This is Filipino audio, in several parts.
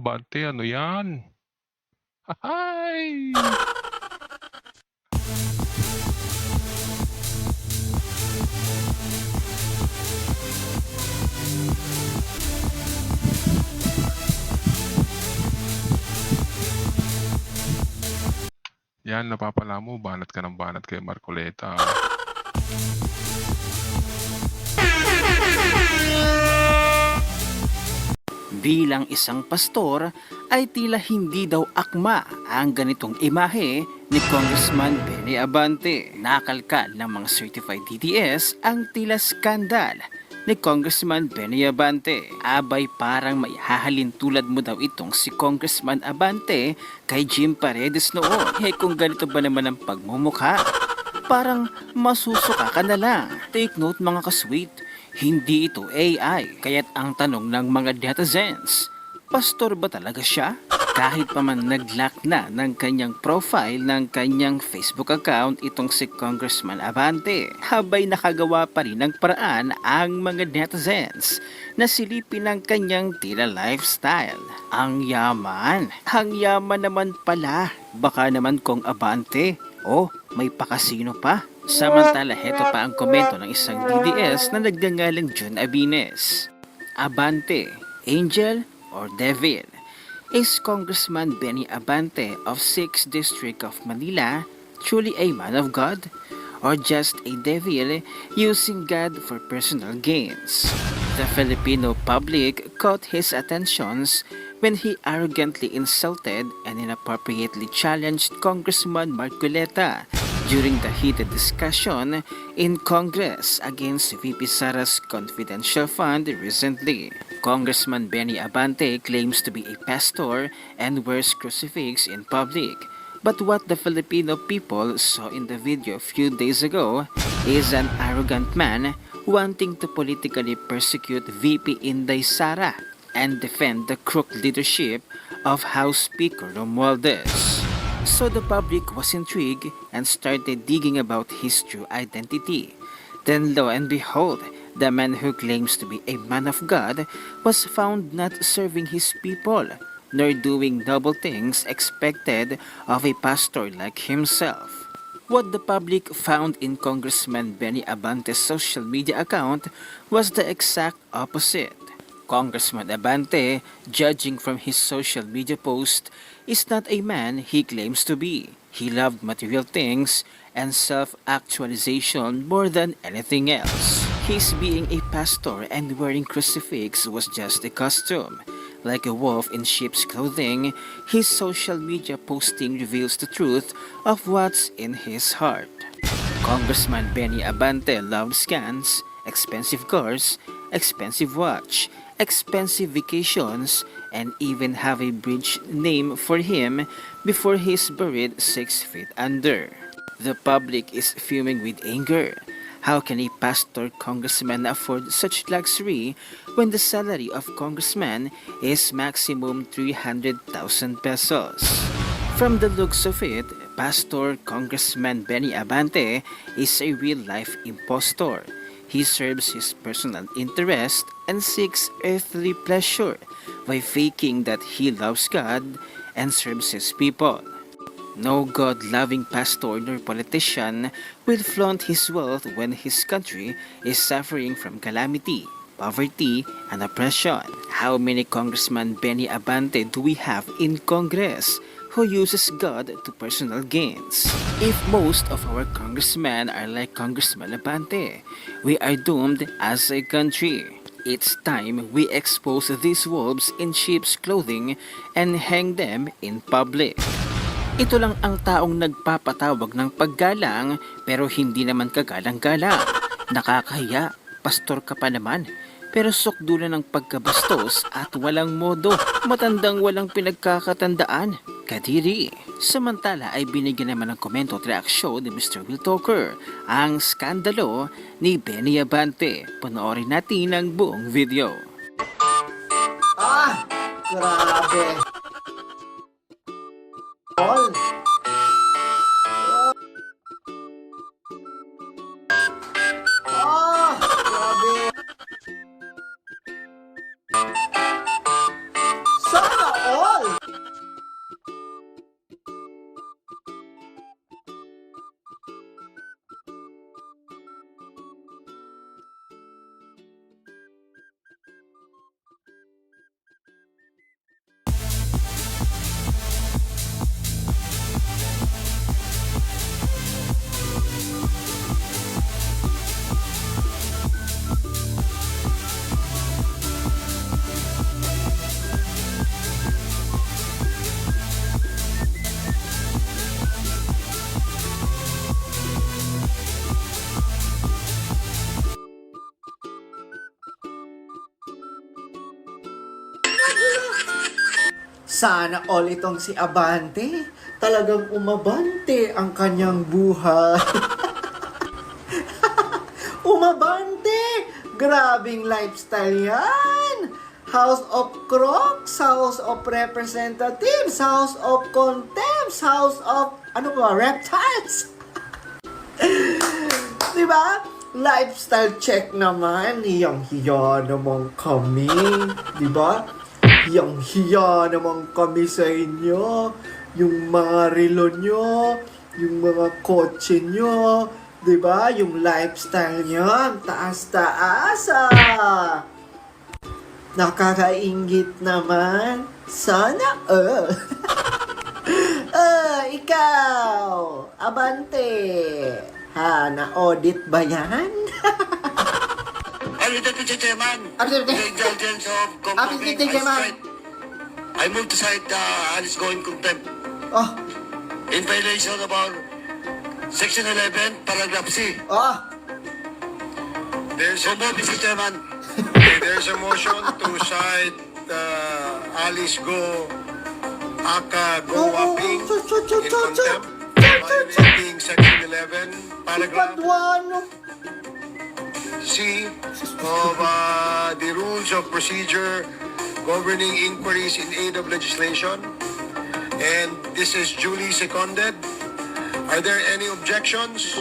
Abante, ano yan? Hay! Yan, napapala mo, banat ka ng banat kay Marcoleta. Bilang isang pastor ay tila hindi daw akma ang ganitong imahe ni Congressman Benny Abante. Nakalkal ng mga certified DDS ang tila skandal ni Congressman Benny Abante. Abay parang may hahalin tulad mo daw itong si Congressman Abante kay Jim Paredes noon. Kung ganito ba naman ang pagmumukha, parang masusuka ka na lang. Take note mga kasweet, hindi ito AI. Kaya't ang tanong ng mga netizens, pastor ba talaga siya? Kahit pa man nag-lock na ng kanyang profile ng kanyang Facebook account itong si Congressman Abante, habay nakagawa pa rin ng paraan ang mga netizens na silipin ang kanyang tila lifestyle. Ang yaman naman pala. Baka naman kung Abante, may pakasino pa. Samantala, heto pa ang komento ng isang DDS na nagngangalang Jun Abines. Abante, angel or devil? Is Congressman Benny Abante of 6th District of Manila truly a man of God? Or just a devil using God for personal gains? The Filipino public caught his attentions when he arrogantly insulted and inappropriately challenged Congressman Marcoleta during the heated discussion in Congress against VP Sara's confidential fund recently. Congressman Benny Abante claims to be a pastor and wears crucifix in public. But what the Filipino people saw in the video a few days ago is an arrogant man wanting to politically persecute VP Inday Sara and defend the crook leadership of House Speaker Romualdez. So the public was intrigued and started digging about his true identity. Then lo and behold, the man who claims to be a man of God was found not serving his people, nor doing noble things expected of a pastor like himself. What the public found in Congressman Benny Abante's social media account was the exact opposite. Congressman Abante, judging from his social media post, is not a man he claims to be. He loved material things and self-actualization more than anything else. His being a pastor and wearing crucifix was just a costume. Like a wolf in sheep's clothing, his social media posting reveals the truth of what's in his heart. Congressman Benny Abante loved scans, expensive cars, expensive watch, expensive vacations, and even have a bridge named for him before he's buried 6 feet under. The public is fuming with anger. How can a pastor congressman afford such luxury when the salary of congressman is maximum 300,000 pesos? From the looks of it, Pastor Congressman Benny Abante is a real-life impostor. He serves his personal interest and seeks earthly pleasure by faking that he loves God and serves his people. No God-loving pastor nor politician will flaunt his wealth when his country is suffering from calamity, poverty, and oppression. How many Congressman Benny Abante do we have in Congress who uses God to personal gains? If most of our congressmen are like Congressman Abante, we are doomed as a country. It's time we expose these wolves in sheep's clothing and hang them in public. Ito lang ang taong nagpapatawag ng paggalang pero hindi naman kagalang-galang. Nakakahiya, pastor ka pa naman. Pero sukdulan ng pagkabastos at walang modo, matandang walang pinagkakatandaan. Kadiri. Samantala ay binigyan naman ng komento at reaksyon ni Mr. Will Talker ang skandalo ni Benny Abante. Panoorin natin ang buong video. Grabe. All. Grabe. Sana all. Sana all itong si Abante. Talagang umabante ang kanyang buhay. Umabante! Grabing lifestyle yan! House of Crocs, House of Representatives, House of Contempts, House of, ano ba, Reptiles? Diba? Lifestyle check naman. Hiyang-hiya naman kami. Diba? Hiyang-hiya naman kami sa inyo. Yung mga relo nyo, yung mga kotse nyo, diba? Yung lifestyle nyo, ang taas-taas ah. Nakakaingit naman. Sana ikaw, Abante. Ha, na-audit ba yan? Mr. Chairman, Ano the indulgence of Mr. Vice Chairman. President, I move to cite Alice Go in contempt Oh, in violation of our Section 11, Paragraph C. oh. So move, Mr. Chairman. There's a motion to cite Alice Go, aka Go Waping, in contempt, violating Section 11, Paragraph Padwano. C of the Rules of Procedure governing inquiries in aid of legislation. And this is duly seconded. Are there any objections?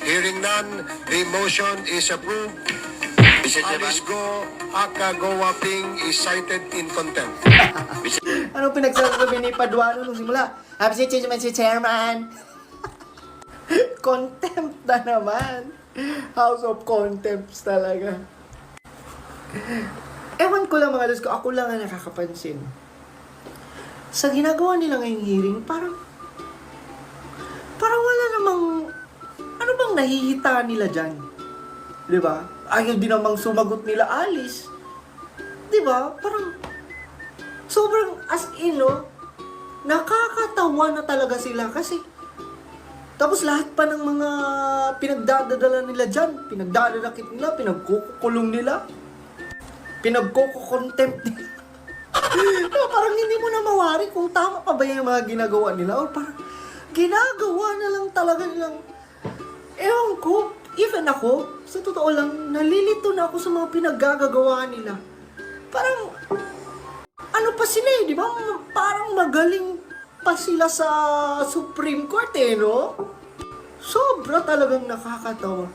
Hearing none, the motion is approved. Mr. Chairman, Alice Go, aka Go Waping is cited in contempt. Anong pinagsasabi ni Paduano nung simula? Mr. Chairman. Contempt na naman. House of Contempts talaga. Ewan ko lang mga Diyos ko, ako lang ang nakakapansin. Sa ginagawa nila ngayong hearing, parang wala namang, ano bang nahihita nila dyan? Di ba? Ayaw din namang sumagot nila Alice. Di ba? Parang, sobrang as in, no? Nakakatawa na talaga sila kasi, tapos lahat pa ng mga pinagdadadala nila dyan, pinagdadadakit nila, pinagkukulong nila, pinagkukontempt nila. No, parang hindi mo na mawari kung tama pa ba yung mga ginagawa nila o parang ginagawa na lang talaga nilang, ewan ko, even ako, sa totoo lang, nalilito na ako sa mga pinaggagawa nila. Parang, ano pa sila eh, di ba? Parang magaling pa sila sa Supreme Court eh, no? Sobra talagang nakakatawa.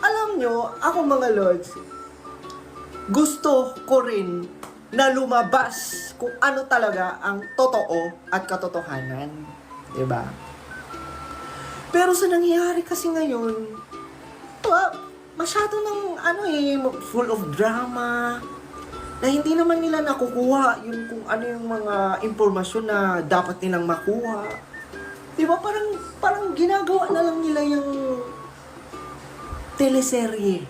Alam nyo, ako mga lords, gusto ko rin na lumabas kung ano talaga ang totoo at katotohanan. Diba? Pero sa nangyayari kasi ngayon, masyado ng full of drama, na hindi naman nila nakukuha yung kung ano yung mga impormasyon na dapat nilang makuha. Diba? Parang ginagawa na lang nila yung teleserye.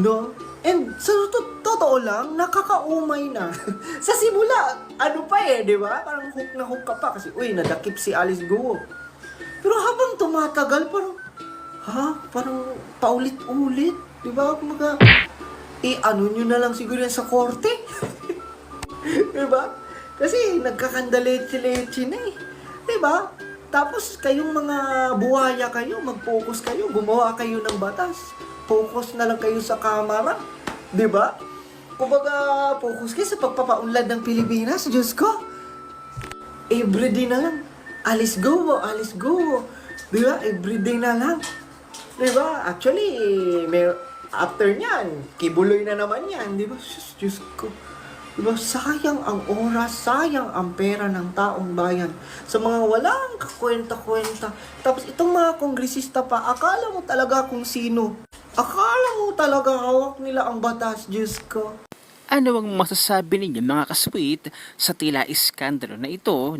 No? And sa totoo lang, nakakaumay na. Sa simula, ano pa eh, di ba? Parang hook na hook ka pa kasi, uy, nadakip si Alice Go. Pero habang tumatagal, parang paulit-ulit. Di ba? Kumaga, ano nyo na lang siguro yan sa korte. Di ba? Kasi nagkakandaleche-leche na eh. Di ba? Tapos kayong mga buhaya kayo, mag-focus kayo, gumawa kayo ng batas. Focus na lang kayo sa kamera. Di ba? Kumbaga, focus kayo sa pagpapaunlad ng Pilipinas. Diyos ko. Everyday na lang. Alice Go. Di ba? Everyday na lang. Di ba? Actually, after nyan, kibuloy na naman yan. Di ba? Diyos ko. Diba, sayang ang oras, sayang ang pera ng taong bayan sa mga walang kakwenta-kwenta. Tapos itong mga kongresista pa, akala mo talaga kung sino. Akala mo talaga hawak nila ang batas, Diyos ko. Ano ang masasabi ninyo mga kasweet sa tila iskandalo na ito